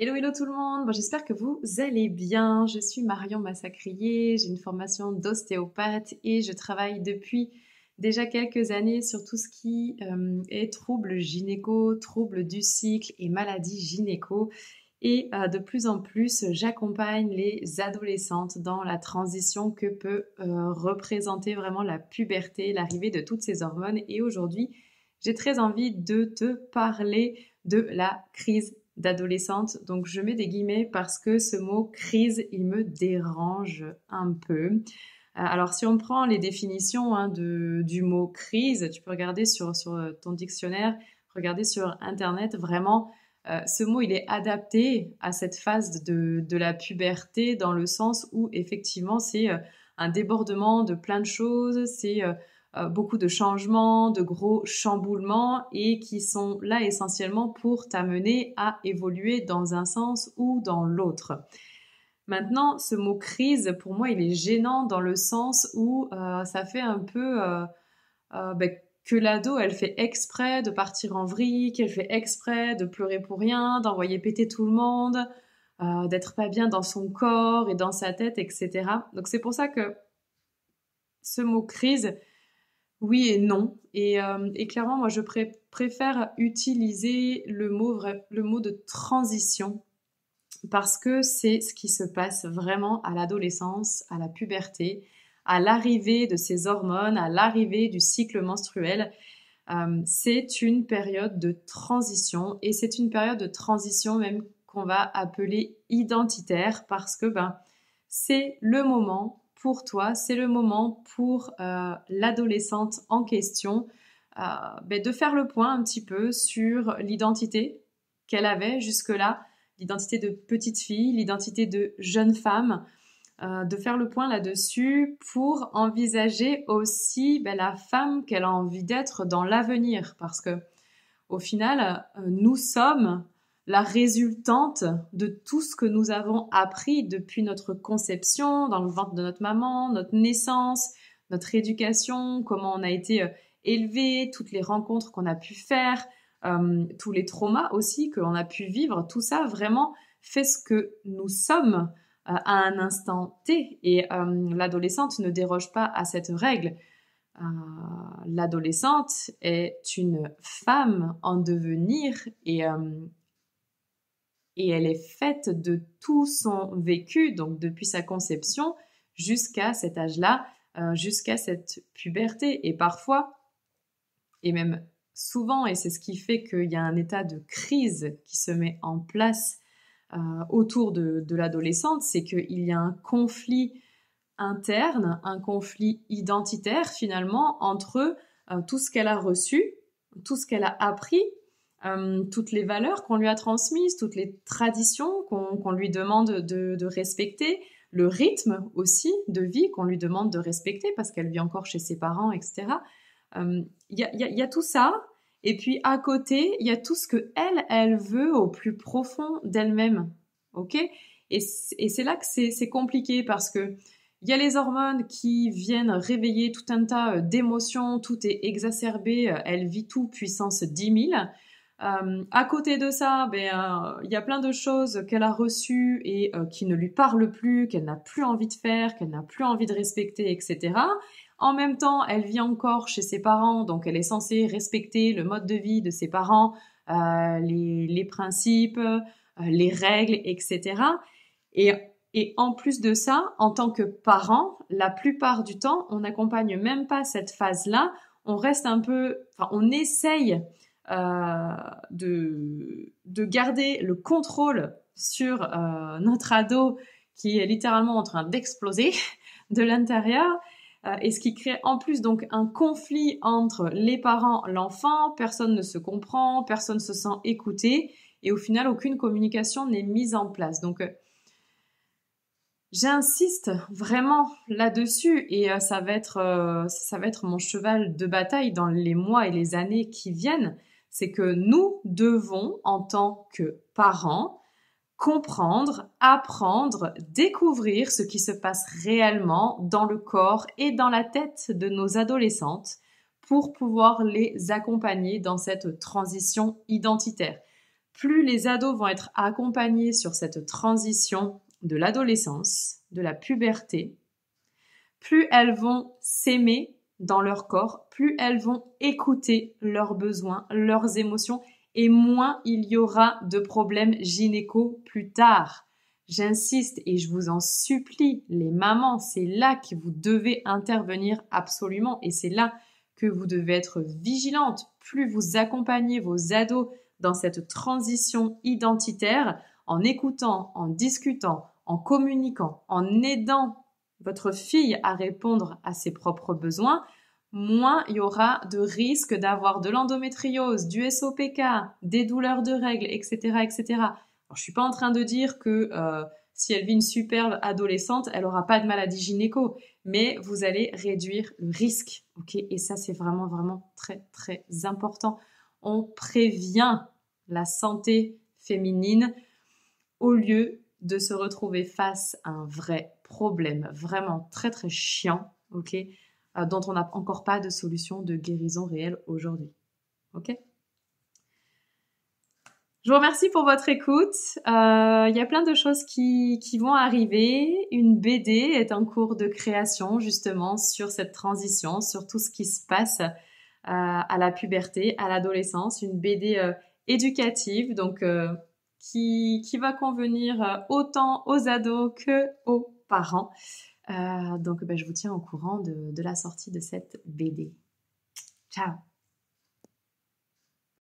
Hello, hello tout le monde. Bon, j'espère que vous allez bien. Je suis Marion Massacrier, j'ai une formation d'ostéopathe et je travaille depuis déjà quelques années sur tout ce qui est troubles gynéco, troubles du cycle et maladies gynéco. Et de plus en plus, j'accompagne les adolescentes dans la transition que peut représenter vraiment la puberté, l'arrivée de toutes ces hormones. Et aujourd'hui, j'ai très envie de te parler de la crise d'adolescente. Donc je mets des guillemets parce que ce mot crise, il me dérange un peu. Alors si on prend les définitions du mot crise, tu peux regarder sur ton dictionnaire, regarder sur Internet, vraiment, ce mot, il est adapté à cette phase de la puberté dans le sens où effectivement c'est un débordement de plein de choses, c'est beaucoup de changements, de gros chamboulements et qui sont là essentiellement pour t'amener à évoluer dans un sens ou dans l'autre. Maintenant, ce mot crise, pour moi, il est gênant dans le sens où ça fait un peu que l'ado, elle fait exprès de partir en vrille, qu'elle fait exprès de pleurer pour rien, d'envoyer péter tout le monde, d'être pas bien dans son corps et dans sa tête, etc. Donc c'est pour ça que ce mot crise, oui et non. Et clairement, moi, je préfère utiliser le mot de transition parce que c'est ce qui se passe vraiment à l'adolescence, à la puberté, à l'arrivée de ces hormones, à l'arrivée du cycle menstruel. C'est une période de transition et c'est une période de transition même qu'on va appeler identitaire parce que c'est le moment pour toi, c'est le moment pour l'adolescente en question de faire le point un petit peu sur l'identité qu'elle avait jusque-là, l'identité de petite fille, l'identité de jeune femme, de faire le point là-dessus pour envisager aussi la femme qu'elle a envie d'être dans l'avenir. Parce que au final, nous sommes la résultante de tout ce que nous avons appris depuis notre conception, dans le ventre de notre maman, notre naissance, notre éducation, comment on a été élevé, toutes les rencontres qu'on a pu faire, tous les traumas aussi que l'on a pu vivre. Tout ça vraiment fait ce que nous sommes à un instant T. Et l'adolescente ne déroge pas à cette règle. L'adolescente est une femme en devenir et elle est faite de tout son vécu, donc depuis sa conception jusqu'à cet âge-là, jusqu'à cette puberté. Et parfois, et même souvent, et c'est ce qui fait qu'il y a un état de crise qui se met en place autour de l'adolescente, c'est qu'il y a un conflit interne, un conflit identitaire finalement entre tout ce qu'elle a reçu, tout ce qu'elle a appris, toutes les valeurs qu'on lui a transmises, toutes les traditions qu'on lui demande de respecter, le rythme aussi de vie qu'on lui demande de respecter parce qu'elle vit encore chez ses parents, etc. Il y a tout ça, et puis à côté, il y a tout ce que elle veut au plus profond d'elle-même, ok? Et c'est là que c'est compliqué parce que il y a les hormones qui viennent réveiller tout un tas d'émotions, tout est exacerbé, elle vit tout puissance 10 000. À côté de ça, il y a plein de choses qu'elle a reçues et qui ne lui parlent plus, qu'elle n'a plus envie de faire, qu'elle n'a plus envie de respecter, etc. En même temps, elle vit encore chez ses parents, donc elle est censée respecter le mode de vie de ses parents, les principes, les règles, etc. Et en plus de ça, en tant que parent, la plupart du temps, on n'accompagne même pas cette phase-là. On reste un peu, enfin, on essaye de garder le contrôle sur notre ado qui est littéralement en train d'exploser de l'intérieur. Et ce qui crée en plus donc un conflit entre les parents, l'enfant, personne ne se comprend, personne ne se sent écouté, et au final, aucune communication n'est mise en place. Donc, j'insiste vraiment là-dessus, et ça va être mon cheval de bataille dans les mois et les années qui viennent. C'est que nous devons, en tant que parents, comprendre, apprendre, découvrir ce qui se passe réellement dans le corps et dans la tête de nos adolescentes pour pouvoir les accompagner dans cette transition identitaire. plus les ados vont être accompagnés sur cette transition de l'adolescence, de la puberté, plus elles vont s'aimer dans leur corps, plus elles vont écouter leurs besoins, leurs émotions, et moins il y aura de problèmes gynéco plus tard. J'insiste et je vous en supplie, les mamans, c'est là que vous devez intervenir absolument et c'est là que vous devez être vigilante. Plus vous accompagnez vos ados dans cette transition identitaire, en écoutant, en discutant, en communiquant, en aidant votre fille à répondre à ses propres besoins, moins il y aura de risque d'avoir de l'endométriose, du SOPK, des douleurs de règles, etc., etc. Alors, je suis pas en train de dire que si elle vit une superbe adolescente, elle aura pas de maladie gynéco, mais vous allez réduire le risque, ok? Et ça, c'est vraiment, vraiment très, très important. On prévient la santé féminine au lieu de se retrouver face à un vrai problème, vraiment très, très chiant, ok? Dont on n'a encore pas de solution de guérison réelle aujourd'hui. Ok? Je vous remercie pour votre écoute. Il y a plein de choses qui vont arriver. Une BD est en cours de création justement sur cette transition, sur tout ce qui se passe à la puberté, à l'adolescence. Une BD éducative, donc qui va convenir autant aux ados que aux parents. Donc, je vous tiens au courant de la sortie de cette BD. Ciao!